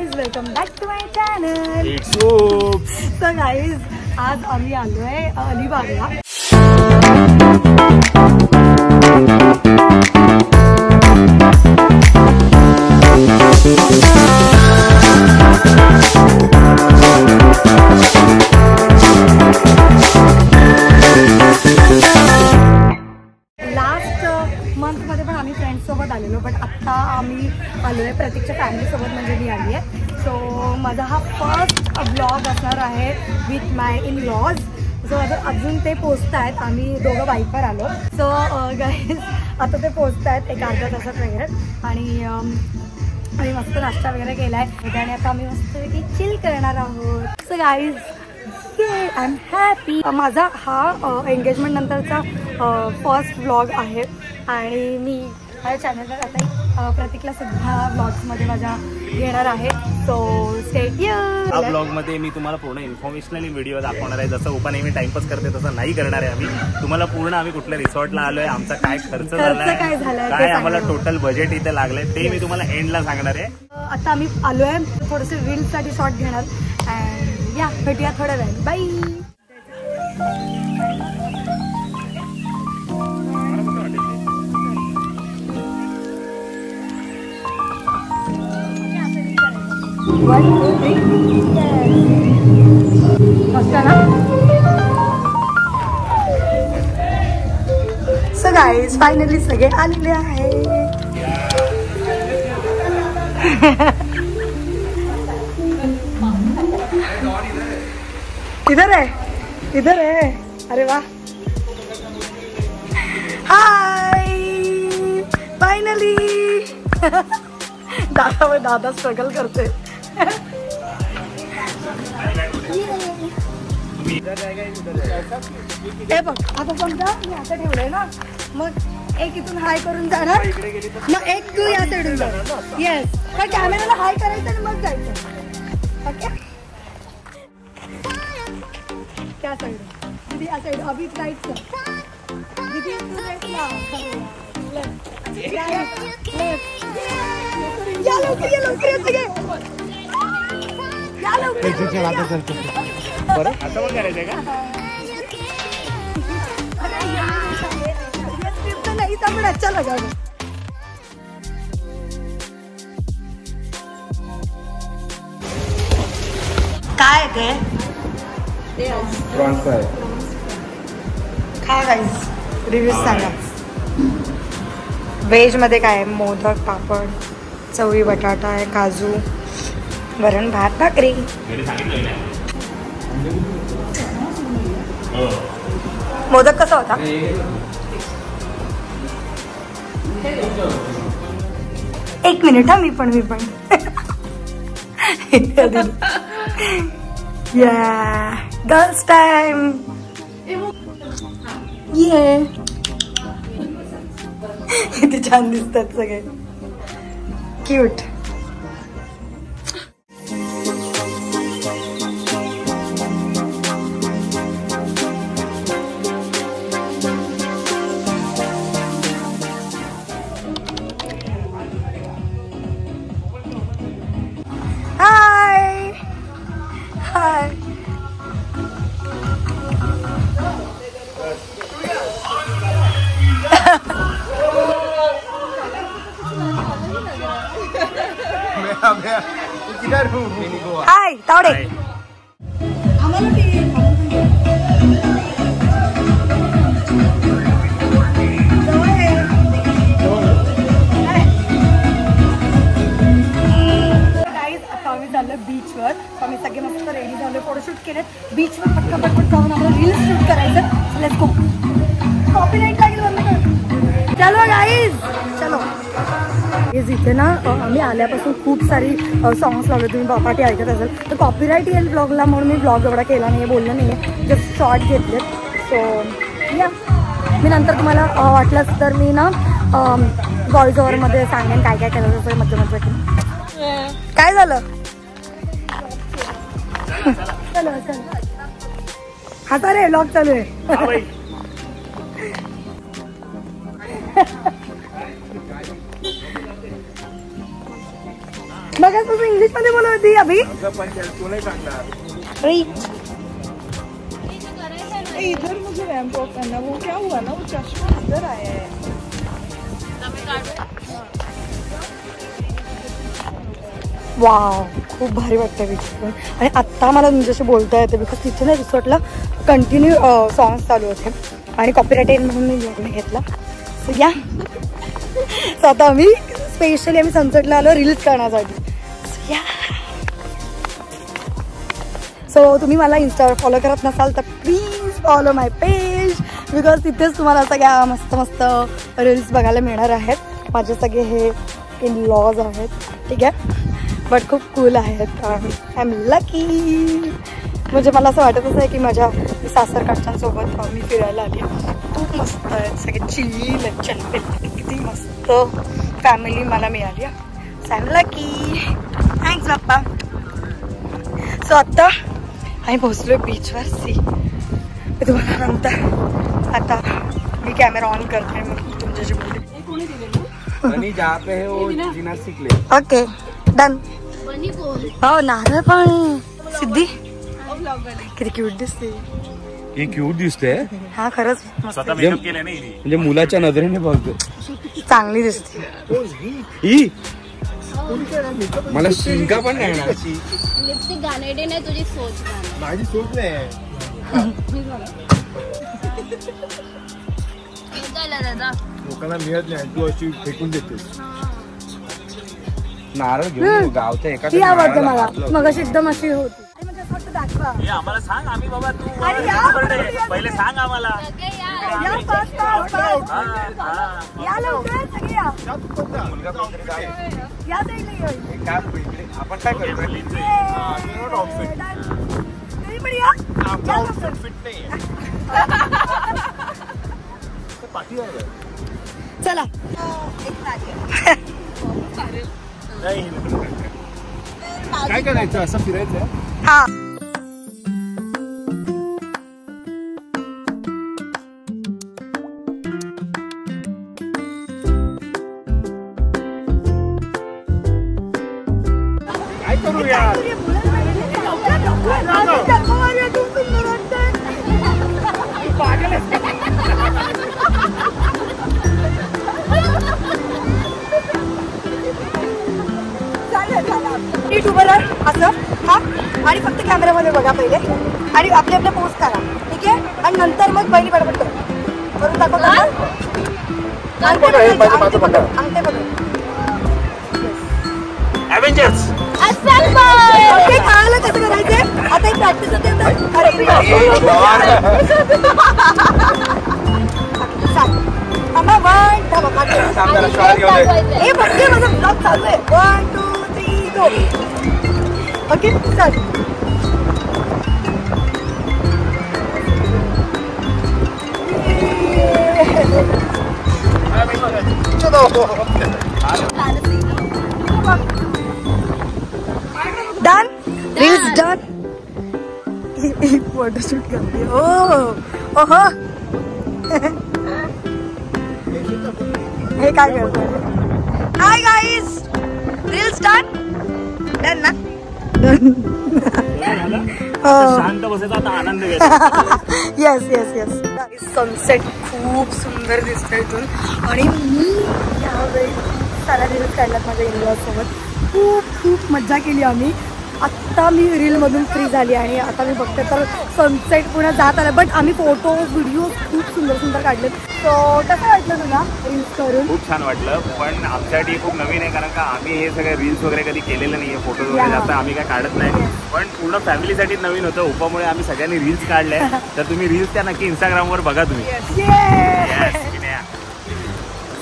Guys, welcome back to my channel. So guys, आज आम्ही आलोय अलिबागला. मंथमध्ये पण आम्ही फ्रेंड्ससोबत आलेलो, बट आत्ता आम्ही आलो आहे प्रतीकच्या फॅमिलीसोबत, म्हणजे मी आली आहे. सो माझा हा फर्स्ट ब्लॉग असणार आहे with my in laws. So अजून ते पोचत आहेत, आम्ही दोघं बाईकवर आलो. सो गाईज, आता ते पोचत आहेत एक अर्ध्या तासात वगैरे, आणि आम्ही मस्त नाश्ता वगैरे केला आहे आणि आता आम्ही मस्तपैकी चिल करणार आहोत. So guys, I am happy. माझा हा एंगेजमेंट नंतरचा फर्स्ट व्लॉग आहे आणि मी माझ्या चॅनलवर आता प्रतीकला सुद्धा व्लॉग्समध्ये माझ्या घेणार आहे. So stay here. या व्लॉगमध्ये मी तुम्हाला पूर्ण इन्फॉर्मेशनली व्हिडिओ दाखवणार आहे. जसं उपा नेहमी टाइमपास करते तसं नाही करणार आहे आम्ही. तुम्हाला पूर्ण आम्ही कुठल्या रिसॉर्टला आलोय, आमचा काय खर्च झालाय, काय आम्हाला टोटल बजेट इथे लागलंय, ते मी तुम्हाला एंडला सांगणार आहे. आता आम्ही आलोय, थोडेसे रील्ससाठी शॉर्ट घेणार अँड या भेटूया थोड्या वेळ. बाय. सो गाइस, फायनली सगळे आलेले आहे. इधर है, इधर है. अरे वाह. हाय, फायनली. दादा स्ट्रगल करते. हे बघ, आता समजा मी असं ठेवलंय ना, मग एक इथून हाय करून जाणार, मग एक तू या साईडून जाणार. येस, तर कॅमेराला हाय करायचं आणि मग जायचं. ओके, क्या साइड दीदी? या साइड. अभी राइट से दीदी, तू राइटला. Left left. या लवकर, या लवकर येते गे. या लवकर. बरं, असं पण करायचंय का? नहीं था, बड़ा अच्छा लगा. काय ते प्रॉन्स आहे. खा गाईस, रिव्ह्यूज सांगा. व्हेज मध्ये काय आहे? मोदक, पापड, चवळी बटाटा आहे, काजू, वरण भात, भाकरी. मोदक कसा होता? एक मिनिट हा, मी पण या गर्ल्स टाइम. ये किती छान दिसतात सगळे, क्यूट. हाय हाय. हाय तावडे. बीचवर आम्ही सगळे मस्त रेडी झालो, फोटोशूट केले. बीचवर पटकन जाऊन आम्हाला रील्स शूट करायचं. Let's go. कॉपीराइट लागेल बंद कर. चलो गाईज, चलो. इथे ना आम्ही आल्यापासून खूप सारी सॉंग्स लावले, तुम्ही पाठी ऐकत असाल, तर कॉपीराईट येईल ब्लॉगला, म्हणून मी ब्लॉग एवढा केला नाही, बोललं नाही आहे, जस्ट शॉर्ट घेतलेत. सो या, मी नंतर तुम्हाला वाटलंच तर मी ना व्हॉइस ओव्हरमध्ये सांगेन काय काय केलं असेल मध्य. काय झालं? चलो चलो, आता रे व्लॉग चालू आहे. बघा तुझं इंग्लिश मध्ये बोलत होती अभि. इधर मुझे रैंप वॉक करना, वो क्या हुआ ना, वो चश्मा इधर आया है. वाव, खूप भारी वाटतं बीच. आणि आत्ता मला तुमच्याशी बोलता येते बिकॉज तिथे ना रिसॉर्टला कंटिन्यू सॉंग्स चालू होते आणि कॉपीराइट येईल म्हणून मी ब्लॉग नाही घेतला. सो या, सो आता आम्ही स्पेशली सनसेटला आलो रील्स करण्यासाठी. सो या, सो तुम्ही मला इंस्टावर फॉलो करत नसाल तर please follow my page because तिथेच तुम्हाला सगळ्या मस्त मस्त रील्स बघायला मिळणार आहेत. माझे सगळे हे इन लॉज आहेत, ठीक आहे, बट खूप कूल आहेत. I am lucky. म्हणजे मला असं वाटतच आहे की माझ्या सासरकडच्यांसोबत मी फिरायला आली. खूप मस्त आहेत, सगळे चिल चलबे, किती मस्त फॅमिली मला मिळाली. So I am lucky. Thanks Bappa. So आत्ता आम्ही पोहोचलो बीचवर. सी, मी तुम्हाला नंतर आता मी कॅमेरा ऑन करते, मग तुमच्याशी बोलते. Okay done. हो नारळ पाणी. सिद्धी किती क्यूट दिसते. हे क्यूट दिसते. हा खरंच स्वतः मेकअप केलं नाही म्हणजे मुलाच्या नजरेने बघतो. चांगली दिसते. मला शिंका पण नाही येणार. लिपस्टिक घाणेरडी नाही, तुझी सोच माझी सोच नाही. दादा लोकांना मिळत नाही, तू अशी फेकून देतेस. नारळ घेऊन गावचं एका ती आवडते मला. मग अशी एकदम अशी होती. म्हणजे असं वाटतं दाखवा. हे आम्हाला सांग, आम्ही बाबा तू अरे या, पहिले सांग आम्हाला. या फास्ट फास्ट या लवकर सगळे या. या साईडला ये. आपण काय करतो तुम्ही पण या. आमचा आउटफिट फिट नाही. चला काय करायचं, असं फिरायचं. हा काय करू यार. युट्यूबवर असं हा, आणि फक्त कॅमेरामध्ये बघा पहिले आणि आपले आपले पोस्ट करा, ठीक आहे, आणि नंतर मग पहिली बडबड करा. करून दाखवता अंगठे बघा. ॲव्हेंजर्स. ते खायला कसं करायचंय आता एक प्रॅक्टिस होते. हे बघते माझा ब्लॉग चालू आहे. 1 2 3 गो. ओके चल. डन. Reels done. फोटोशूट करते. ओहो हे काय करतोय. Hi guys, reels done. Done ना. शांत बसायचा आता आनंद घ्यायचा. Yes yes yes. सनसेट खूप सुंदर दिसतोय इथून. आणि मी यावेळी सारा रील्स काढल्यात माझ्या इनलॉज सोबत. खूप खूप मज्जा केली आम्ही. आत्ता मी रीलमधून फ्री झाली आणि आता मी बघते तर सनसेट पुन्हा जात आला. बट आम्ही फोटोज व्हिडिओज खूप सुंदर सुंदर काढलेत. सो कसं वाटलं तुला रील्स करून. खूप छान वाटलं, पण आमच्यासाठी खूप नवीन आहे कारण का आम्ही हे सगळे रील्स वगैरे कधी केलेलं नाहीये. फोटोज वगैरे जास्त आम्ही काय काढत नाही, पण पूर्ण फॅमिलीसाठी नवीन होतं. उपामुळे आम्ही सगळ्यांनी रील्स काढल्या. तर तुम्ही रील्स त्या नक्की इंस्टाग्रामवर बघा तुम्ही.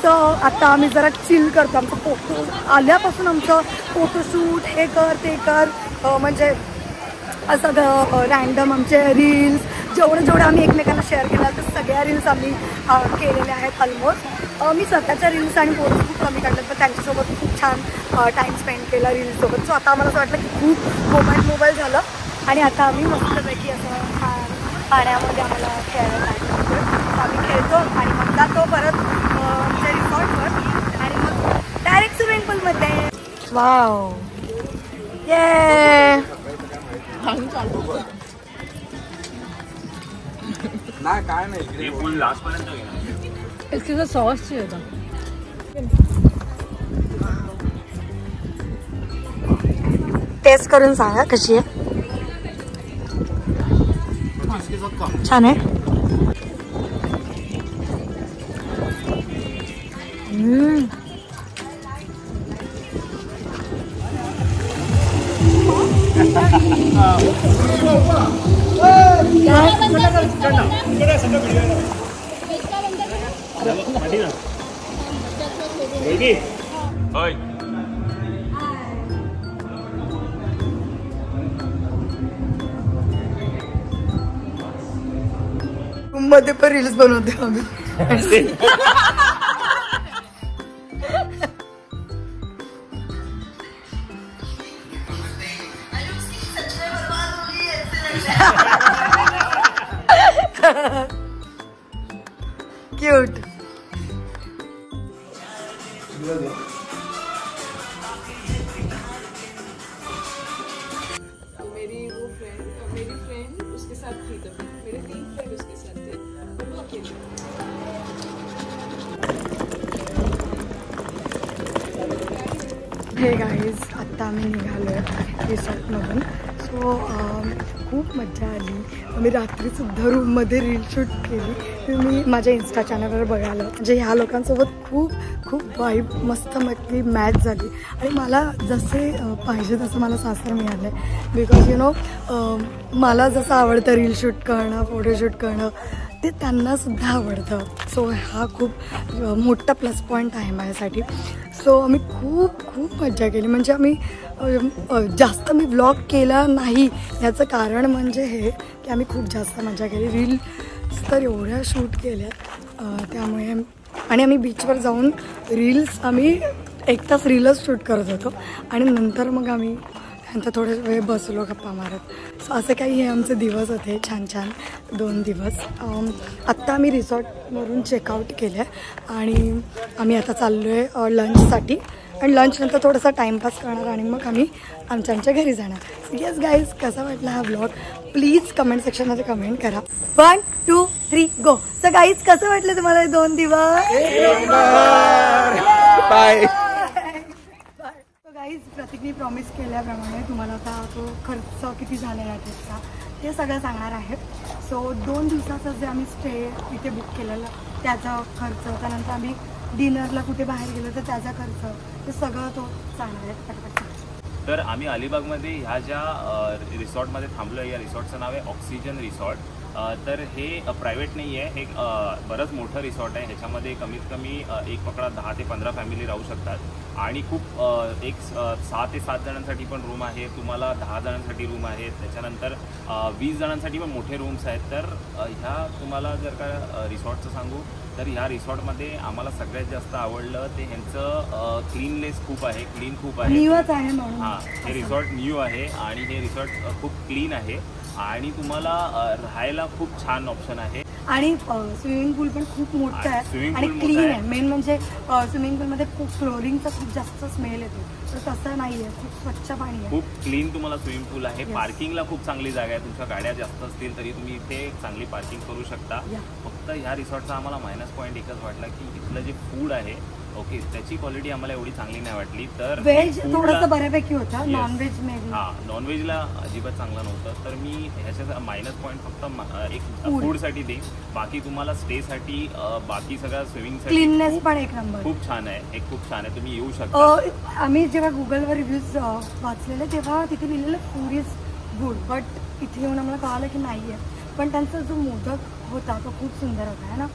सो आता आम्ही जरा चिल करतो. आमचं फोटो आल्यापासून आमचं फोटोशूट हे कर ते कर, म्हणजे असं रॅन्डम आमचे रील्स जेवढे आम्ही एकमेकांना शेअर केल्या तर सगळ्या रील्स आम्ही केलेल्या आहेत ऑलमोस्ट. मी स्वतःच्या रील्स आणि फोटोज खूप कमी काढले, पण त्यांच्यासोबत खूप छान टाईम स्पेंड केला रील्ससोबत. सो आता आम्हाला असं वाटलं की खूप मोबाईल झालं आणि आता आम्ही मस्तपैकी असं पाण्यामध्ये आम्हाला खेळायला लागतो. आम्ही खेळतो आणि मग जातो परत आमच्या रिसॉर्टवर आणि मग डायरेक्ट स्विमिंग पूलमध्ये. वाव ये नाही काय नाही फुल लास्ट पर्यंत घेणार. इसके सॉस चाहिए था. टेस्ट करून सांगा कशी आहे. छान आहे. मध्ये पण रील्स बनवते आम्ही. क्यूट. मेरी फ्रेंड उसके साथ थी तभी. मेरे 3 फ्रेंड उसके साथ थे. वो अकेले. हे गाईज आत्ता आम्ही निघालो आहे रिसॉर्टमधून. सो खूप मजा आली. आम्ही रात्रीसुद्धा रूममध्ये रील शूट केली. तुम्ही माझ्या इन्स्टा चॅनलवर बघायला. म्हणजे ह्या लोकांसोबत खूप खूप वाईब मस्त मटली मॅच झाली. आणि मला जसे पाहिजे तसं मला सासर मिळालं आहे. बिकॉज यू नो मला जसं आवडतं रील शूट करणं, फोटोशूट करणं, ते त्यांनासुद्धा आवडतं. सो हा खूप मोठा प्लस पॉईंट आहे माझ्यासाठी. सो आम्ही खूप खूप मजा केली. म्हणजे आम्ही जास्त मी व्लॉग केला नाही याचं कारण म्हणजे हे की आम्ही खूप जास्त मजा केली. रील्स तर एवढ्या शूट केल्या त्यामुळे. आणि आम्ही बीचवर जाऊन रील्स आम्ही 1 तास रीलच शूट करत होतो. आणि नंतर मग आम्ही नंतर थोडे वेळ बसलो गप्पा मारत. सो असं काही हे आमचे दिवस होते छान छान 2 दिवस. आत्ता आम्ही रिसॉर्टवरून चेकआउट केलं आहे आणि आम्ही आता चाललो आहे लंचसाठी. आणि लंचनंतर थोडासा टाईमपास करणार आणि मग आम्ही आमच्या घरी जाणार. येस गाईज, कसा वाटला हा व्लॉग प्लीज कमेंट सेक्शनमध्ये कमेंट करा. 1 2 3 गो. सो गाईज कसं वाटलं तुम्हाला 2 दिवस? बाय. गाईज प्रतीकने प्रॉमिस केल्याप्रमाणे तुम्हाला आता तो खर्च किती झाला या ट्रिपचा ते सगळं सांगणार आहे. सो 2 दिवसाचं जे आम्ही स्टे इथे बुक केलेलं त्याचा खर्च, त्यानंतर आम्ही डिनरला कुठे बाहेर गेलो तर त्याचा खर्च, ते सगळं तो सांगणार आहे पटपट. तर आम्ही अलिबागमध्ये ह्या ज्या रिसॉर्टमध्ये थांबलो आहे, या रिसॉर्टचं नाव आहे ऑक्सिजन रिसॉर्ट. तर हे प्रायव्हेट नाही आहे, हे बरंच मोठं रिसॉर्ट आहे. ह्याच्यामध्ये कमीत कमी एक पकडा 10 ते 15 फॅमिली राहू शकतात. आणि खूप 6 ते 7 जणांसाठी पण रूम आहे, तुम्हाला 10 जणांसाठी रूम आहेत, त्याच्यानंतर 20 जणांसाठी पण मोठे रूम्स आहेत. तर ह्या तुम्हाला जर का रिसॉर्टचं सांगू तर ह्या रिसॉर्टमध्ये आम्हाला सगळ्यात जास्त आवडलं ते ह्यांचं क्लीननेस खूप आहे, क्लीन खूप आहे. न्यूच आहे म्हणून. हां, हे रिसॉर्ट न्यू आहे आणि हे रिसॉर्ट खूप क्लीन आहे आणि तुम्हाला राहायला खूप छान ऑप्शन आहे. आणि स्विमिंग पूल पण खूप मोठं आहे आणि क्लीन आहे. मेन म्हणजे स्विमिंग पूलमध्ये खूप फ्लोरिंगचा खूप जास्त स्मेल येतो, तर तसं नाही आहे, खूप स्वच्छ पाणी आहे, खूप क्लीन तुम्हाला स्विमिंग पूल आहे. पार्किंगला खूप चांगली जागा आहे, तुमच्या गाड्या जास्त असतील तरी तुम्ही इथे चांगली पार्किंग करू शकता. फक्त ह्या रिसॉर्टचा आम्हाला मायनस पॉईंट एकच वाटला की इथलं जे फूड आहे ओके त्याची क्वालिटी आम्हाला एवढी चांगली नाही वाटली. तर व्हेज थोडंसं बऱ्यापैकी होतं, नॉनव्हेज मेबी हां नॉनव्हेजला अजिबात चांगलं नव्हतं. तर मी ह्याच्या मायनस पॉईंट फक्त एक फूडसाठी देईन. बाकी तुम्हाला स्टेसाठी बाकी सगळं स्विमिंगसाठी क्लीननेस पण एक नंबर खूप छान आहे, एक खूप छान आहे, तुम्ही येऊ शकता. आम्ही जेव्हा गुगलवर रिव्ह्यूज वाचलेले तेव्हा तिथे लिहिलेलं फूड इज गुड, बट इथे येऊन आम्हाला कळालं की नाही आहे. पण त्यांचा जो मोदक होता तो खूप सुंदर होता आहे ना.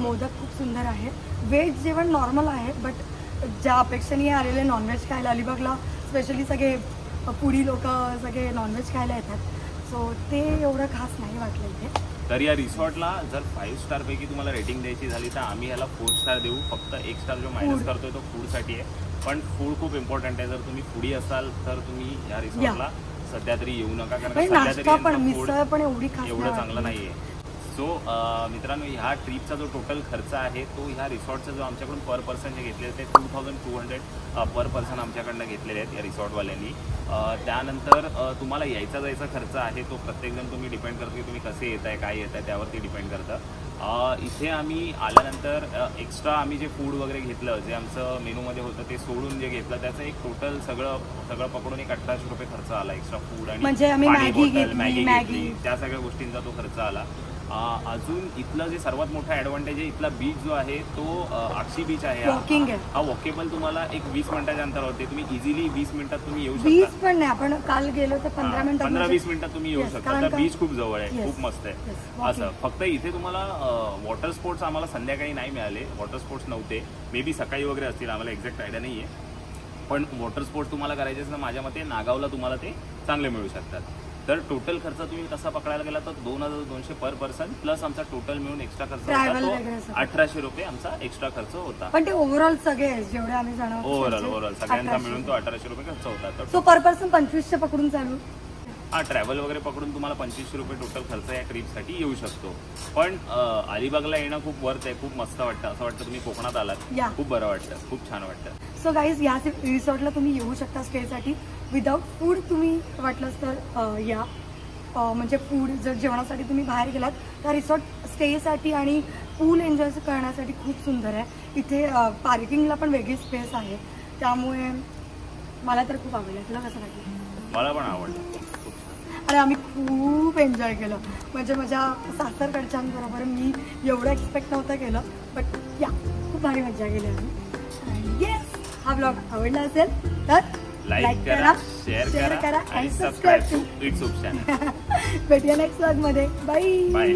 मोदक खूप सुंदर आहे. व्हेज जेवण नॉर्मल आहे, बट ज्या अपेक्षेने आलेले नॉनव्हेज खायला अलिबागला स्पेशली सगळे पुडी लोक सगळे नॉनव्हेज खायला येतात, सो ते एवढं खास नाही वाटलं इथे. तर या रिसॉर्टला जर 5 स्टारपैकी तुम्हाला रेटिंग द्यायची झाली तर आम्ही ह्याला 4 स्टार देऊ. फक्त 1 स्टार जो मायनस करतोय तो फूडसाठी आहे, पण फूड खूप इम्पॉर्टंट आहे. जर तुम्ही फूडी असाल तर तुम्ही या रिसॉर्टला सध्या तरी येऊ नका, कारण नाश्ता पण मिसळ पण एवढी खास एवढं चांगलं नाहीये. सो मित्रांनो, ह्या ट्रिपचा जो टोटल खर्च आहे तो ह्या रिसॉर्टचा जो आमच्याकडून पर पर्सन जे घेतलेले ते 2200 पर पर्सन आमच्याकडनं घेतलेले आहेत या रिसॉर्टवाल्यांनी. त्यानंतर तुम्हाला यायचा जायचा खर्च आहे तो प्रत्येकजण तुम्ही डिपेंड करतो की तुम्ही कसे येत आहे, काय येत आहे त्यावरती डिपेंड करतं. इथे आम्ही आल्यानंतर एक्स्ट्रा आम्ही जे फूड वगैरे घेतलं, जे आमचं मेनूमध्ये होतं ते सोडून जे घेतलं त्याचं एक टोटल सगळं पकडून एक 1800 रुपये खर्च आला. एक्स्ट्रा फूड आणि म्हणजे आम्ही मॅगी घेतली, त्या सगळ्या गोष्टींचा तो खर्च आला. अजून इथलं जे सर्वात मोठा ॲडव्हान्टेज आहे, इथला बीच जो आहे तो अक्षी बीच आहे. हा वॉकेबल तुम्हाला एक 20 मिनिटाच्या अंतरावरती तुम्ही इझिली 20 मिनिटात तुम्ही येऊ शकता. 20 पण नाही, आपण काल गेलो तर 15-20 मिनिटात तुम्ही येऊ शकता. तर बीच खूप जवळ आहे, खूप मस्त आहे. असं फक्त इथे तुम्हाला वॉटर स्पोर्ट्स आम्हाला संध्याकाळी नाही मिळाले, वॉटर स्पोर्ट्स नव्हते. मे बी सकाळी वगैरे असतील, आम्हाला एक्झॅक्ट आयडिया नाही आहे. पण वॉटर स्पोर्ट्स तुम्हाला करायचे असेल तर माझ्या मते नागावला तुम्हाला ते चांगले मिळू शकतात. तर टोटल खर्च तुम्ही तसा पकडायला गेला तर 2200 पर पर्सन प्लस आमचा टोटल मिळून एक्स्ट्रा खर्च होता तो 1800 रुपये आमचा एक्स्ट्रा खर्च होता. पण ते ओव्हरऑल सगळे जेवढे आम्ही जाणार ओव्हरऑल सगळ्यांचा मिळून तो 1800 रुपये खर्च होता. तर पर पर्सन 2500 पकडून चालू. हा, ट्रॅव्हल वगैरे पकडून तुम्हाला 2500 रुपये टोटल खर्च या ट्रिपसाठी येऊ शकतो. पण अलिबागला येणं खूप वर्थ आहे, खूप मस्त वाटतं. असं वाटतं तुम्ही कोकणात आलात, खूप बरं वाटतं, खूप छान वाटतं. सो गाईज, या रिसॉर्टला तुम्ही येऊ शकता स्टेसाठी. विदाऊट फूड तुम्ही वाटलंच तर या, म्हणजे फूड जर जेवणासाठी तुम्ही बाहेर गेलात तर रिसॉर्ट स्टेसाठी आणि पूल एन्जॉय करण्यासाठी खूप सुंदर आहे. इथे पार्किंगला पण वेगळी स्पेस आहे, त्यामुळे मला तर खूप आवडलं. तुला कसं वाटलं? मला पण आवडलं. आणि आम्ही खूप एन्जॉय केलं. म्हणजे माझ्या सासरकडच्यांबरोबर मी एवढं एक्सपेक्ट नव्हतं केलं, बट या खूप भारी मजा केली आम्ही. आणि येस, हा ब्लॉग आवडला असेल तर लाईक करा, शेअर करा आणि सबस्क्राईब टू इट्स ऑप्शन. भेटूया नेक्स्ट ब्लॉग मध्ये. बाय.